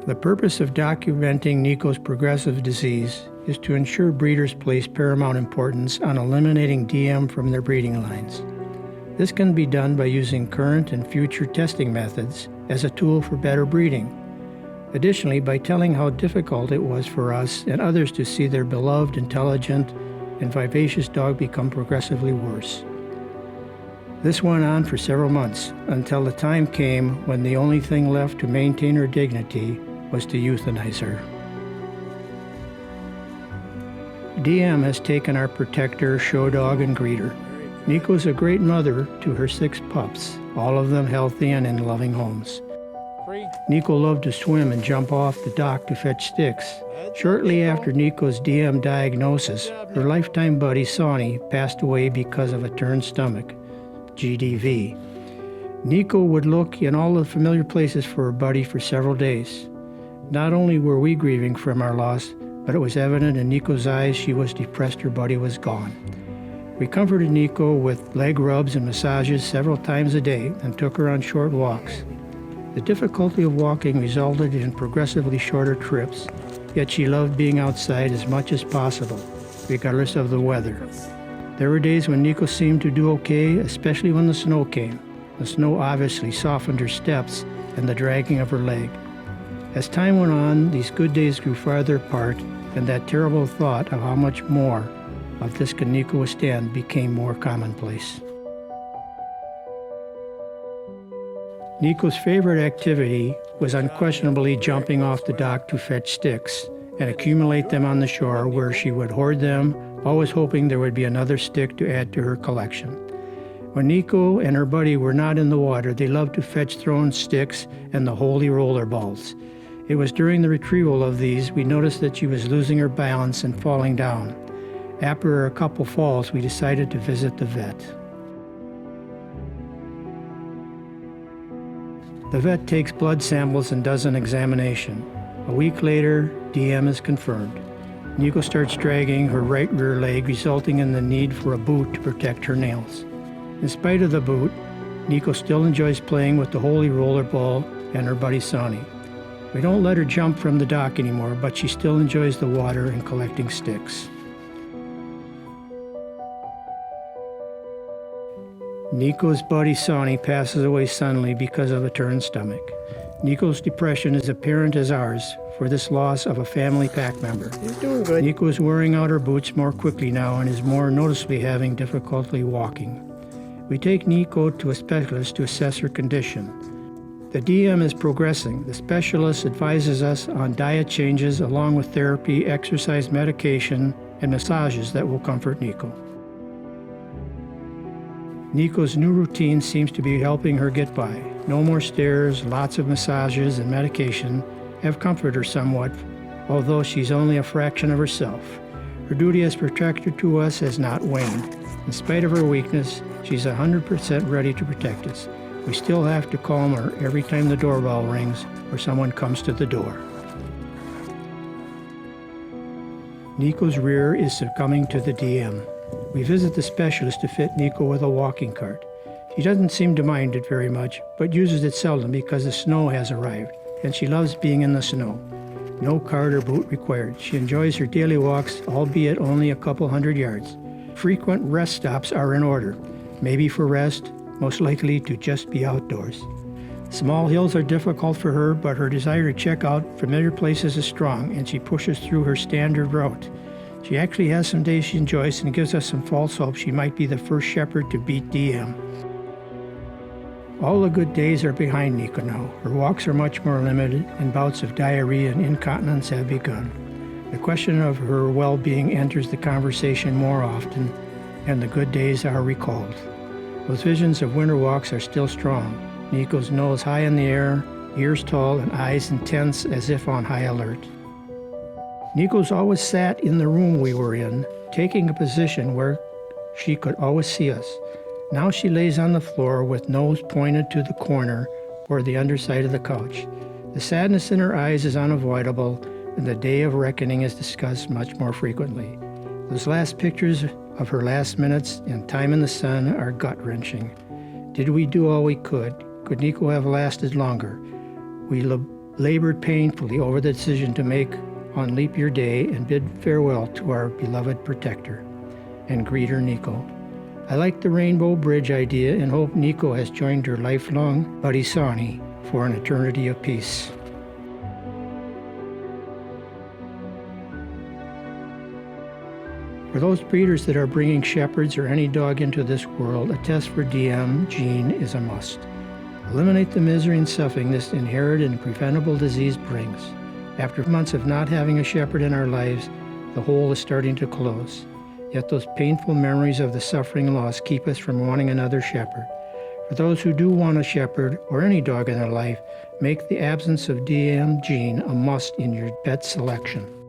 The purpose of documenting Niko's progressive disease is to ensure breeders place paramount importance on eliminating DM from their breeding lines. This can be done by using current and future testing methods as a tool for better breeding. Additionally, by telling how difficult it was for us and others to see their beloved, intelligent, and vivacious dog become progressively worse. This went on for several months until the time came when the only thing left to maintain her dignity was to euthanize her. DM has taken our protector, show dog, and greeter. Niko's a great mother to her 6 pups, all of them healthy and in loving homes. Niko loved to swim and jump off the dock to fetch sticks. Shortly after Niko's DM diagnosis, her lifetime buddy Sonny passed away because of a turned stomach, GDV. Niko would look in all the familiar places for her buddy for several days. Not only were we grieving from our loss, but it was evident in Niko's eyes she was depressed her buddy was gone. We comforted Niko with leg rubs and massages several times a day and took her on short walks. The difficulty of walking resulted in progressively shorter trips, yet she loved being outside as much as possible, regardless of the weather. There were days when Niko seemed to do okay, especially when the snow came. The snow obviously softened her steps and the dragging of her leg. As time went on, these good days grew farther apart, and that terrible thought of how much more of this could Niko withstand became more commonplace. Niko's favorite activity was unquestionably jumping off the dock to fetch sticks and accumulate them on the shore, where she would hoard them, always hoping there would be another stick to add to her collection. When Niko and her buddy were not in the water, they loved to fetch thrown sticks and the holy roller balls. It was during the retrieval of these we noticed that she was losing her balance and falling down. After a couple falls, we decided to visit the vet. The vet takes blood samples and does an examination. A week later, DM is confirmed. Niko starts dragging her right rear leg, resulting in the need for a boot to protect her nails. In spite of the boot, Niko still enjoys playing with the holy roller ball and her buddy Sonny. We don't let her jump from the dock anymore, but she still enjoys the water and collecting sticks. Niko's buddy Sonny passes away suddenly because of a turned stomach. Niko's depression is apparent as ours for this loss of a family pack member. He's doing good. Niko is wearing out her boots more quickly now and is more noticeably having difficulty walking. We take Niko to a specialist to assess her condition. The DM is progressing. The specialist advises us on diet changes along with therapy, exercise, medication, and massages that will comfort Niko. Niko's new routine seems to be helping her get by. No more stairs, lots of massages and medication have comforted her somewhat, although she's only a fraction of herself. Her duty as protector to us has not waned. In spite of her weakness, she's 100% ready to protect us. We still have to calm her every time the doorbell rings or someone comes to the door. Niko's rear is succumbing to the DM. We visit the specialist to fit Niko with a walking cart. She doesn't seem to mind it very much, but uses it seldom because the snow has arrived, and she loves being in the snow. No cart or boot required. She enjoys her daily walks, albeit only a couple hundred yards. Frequent rest stops are in order, maybe for rest, most likely to just be outdoors. Small hills are difficult for her, but her desire to check out familiar places is strong, and she pushes through her standard route. She actually has some days she enjoys and gives us some false hope she might be the first shepherd to beat DM. All the good days are behind Niko now. Her walks are much more limited, and bouts of diarrhea and incontinence have begun. The question of her well-being enters the conversation more often, and the good days are recalled. Those visions of winter walks are still strong. Niko's nose high in the air, ears tall, and eyes intense as if on high alert. Niko's always sat in the room we were in, taking a position where she could always see us. Now she lays on the floor with nose pointed to the corner or the underside of the couch. The sadness in her eyes is unavoidable, and the day of reckoning is discussed much more frequently. Those last pictures of her last minutes and time in the sun are gut-wrenching. Did we do all we could? Could Niko have lasted longer? We labored painfully over the decision to make on Leap Year Day and bid farewell to our beloved protector and greeter, Niko. I like the Rainbow Bridge idea and hope Niko has joined her lifelong buddy Sonny for an eternity of peace. For those breeders that are bringing shepherds or any dog into this world, a test for DM gene is a must. Eliminate the misery and suffering this inherited and preventable disease brings. After months of not having a shepherd in our lives, the hole is starting to close. Yet those painful memories of the suffering loss keep us from wanting another shepherd. For those who do want a shepherd or any dog in their life, make the absence of DM gene a must in your pet selection.